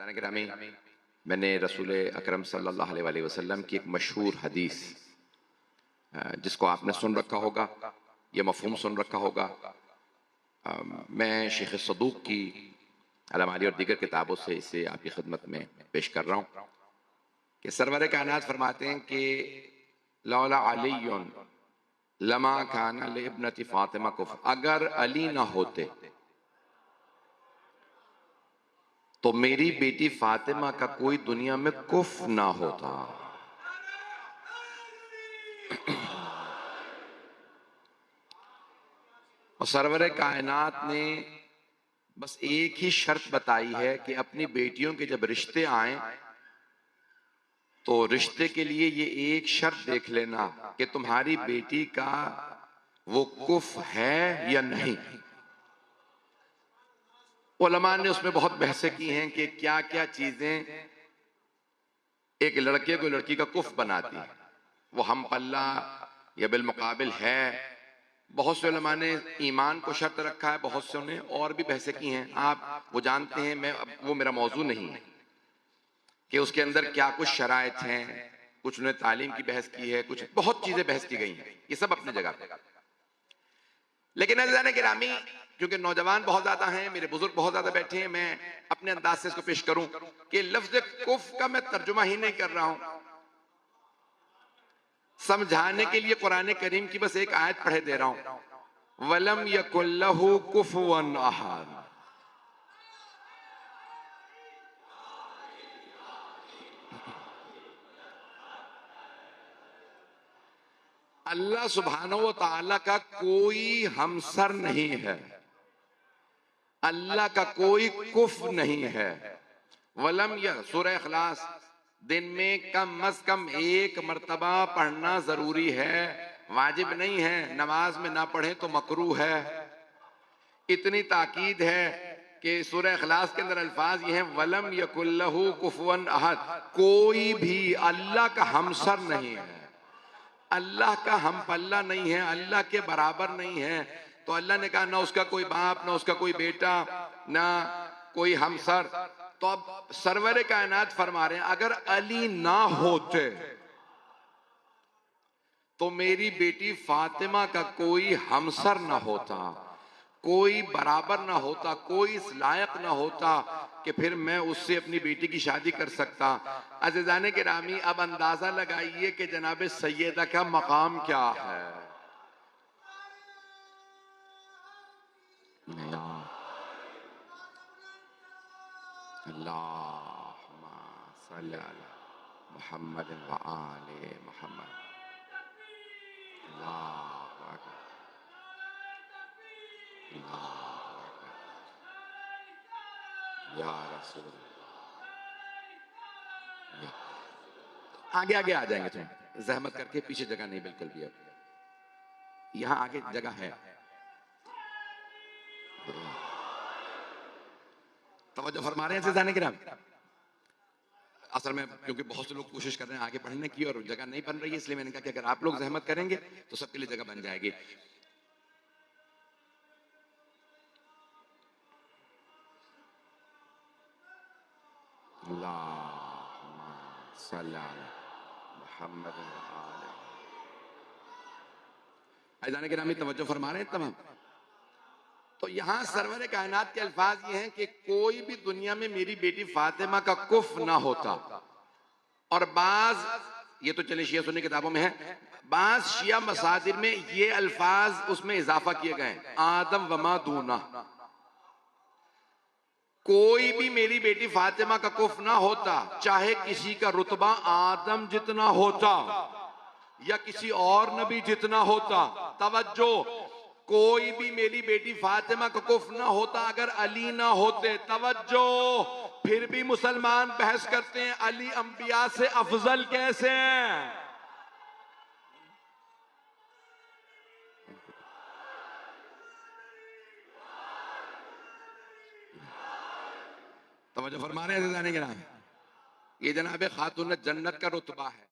अज़ान गिरामी, मैंने रसूल अकरम सल्लल्लाहु अलैहि वसल्लम की एक मशहूर हदीस जिसको आपने सुन रखा होगा या मफ़हूम सुन रखा होगा, मैं शेख सदूक की अलमारी और दीगर किताबों से इसे आपकी खिदमत में पेश कर रहा हूँ कि सरवर कायनात फरमाते हैं कि लौला अलीयुन लमा काना लिब्नति फातिमा कुफ, अगर अली ना होते तो मेरी बेटी फातिमा का कोई दुनिया में कुफ ना होता। और सरवर कायनात ने बस एक ही शर्त बताई है कि अपनी बेटियों के जब रिश्ते आए तो रिश्ते के लिए ये एक शर्त देख लेना कि तुम्हारी बेटी का वो कुफ है या नहीं। उलमा ने उसमें बहुत बहसें की हैं कि क्या क्या चीजें एक लड़के को लड़की का कुफ बनाती है। वो हम पल्ला या बिलमुकाबिल है। बहुत से उलमा ने ईमान को शर्त रखा है, बहुत से ने और भी बहसें की हैं। आप वो जानते हैं, मैं वो मेरा मौजू नहीं है कि उसके अंदर क्या कुछ शराइत हैं। कुछ ने तालीम की बहस की है, कुछ बहुत चीजें बहस की गई हैं, ये सब अपनी जगह पे। लेकिन अज़ान गिरामी, क्योंकि नौजवान बहुत ज्यादा हैं, मेरे बुजुर्ग बहुत ज्यादा बैठे हैं, मैं अपने अंदाज से इसको पेश करूं कि लफ्ज कुफ का मैं तर्जुमा ही नहीं कर रहा हूं, समझाने के लिए कुरान करीम की बस एक आयत पढ़े दे रहा हूं, वलम यकुल्लहु कुफुवन अहद। अल्लाह सुब्हानहू व तआला का कोई हमसर नहीं है, अल्लाह का कोई कुफ नहीं है। वलम यह सूरह इखलास दिन में कम अज कम एक मर्तबा पढ़ना जरूरी है, वाजिब नहीं है। नमाज में ना पढ़े तो मकरूह है। इतनी ताकीद है कि सूरह इखलास के अंदर अल्फाज ये हैं, वलम यकुल्लहु कुफुवन अहद, कोई भी अल्लाह का हमसर नहीं है, अल्लाह का हम पल्ला नहीं है, अल्लाह के बराबर नहीं है। तो अल्लाह ने कहा ना उसका कोई बाप, ना उसका कोई बेटा, ना कोई हमसर। तो अब सरवर कायनात फरमा रहे हैं, अगर अली ना होते तो मेरी बेटी फातिमा का कोई हमसर ना होता, कोई बराबर ना होता, कोई इस लायक ना होता कि फिर मैं उससे अपनी बेटी की शादी कर सकता। अज़ीज़ाने गिरामी, अब अंदाजा लगाइए कि जनाब सैयदा का मकाम क्या है। अल्लाहुम्मा सल्ली अला मुहम्मद व आले मुहम्मद। अल्लाहु अकबर, अल्लाहु अकबर, या रसूल। आगे आगे आ जाएंगे, तुम जहमत करके, पीछे जगह नहीं बिल्कुल भी। अब यहां आगे जगह है। तवज्जो फरमा रहे हैं अज़ीज़ाने किराम। असल में क्योंकि बहुत से लोग कोशिश कर रहे हैं आगे पढ़ने की और जगह नहीं बन रही है, इसलिए मैंने कहा कि अगर आप लोग जहमत करेंगे तो सबके लिए जगह बन जाएगी। अल्लाहुम्मा सल्ली अला मुहम्मद व आले। अज़ीज़ाने किराम, तवज्जो फरमा रहे हैं तमाम। तो यहां सरवर कायनात के अल्फाज ये हैं कि कोई भी दुनिया में मेरी बेटी फातिमा का कुफ ना होता। और बाज, ये तो चले शिया सुन्नी किताबों में है, बाज शिया मसादिर में ये अल्फाज उसमें इजाफा किए गए, आदम वमा दूना, कोई भी मेरी बेटी फातिमा का कुफ ना होता, चाहे किसी का रुतबा आदम जितना होता या किसी और नबी जितना होता। तवज्जो, कोई भी मेरी बेटी फातिमा का कुफ ना होता अगर अली ना होते। तवज्जो, फिर भी मुसलमान बहस करते हैं अली अंबिया से अफजल कैसे हैं। तवज्जो फरमा रहे हैं, ये जनाब खातून जन्नत का रुतबा है।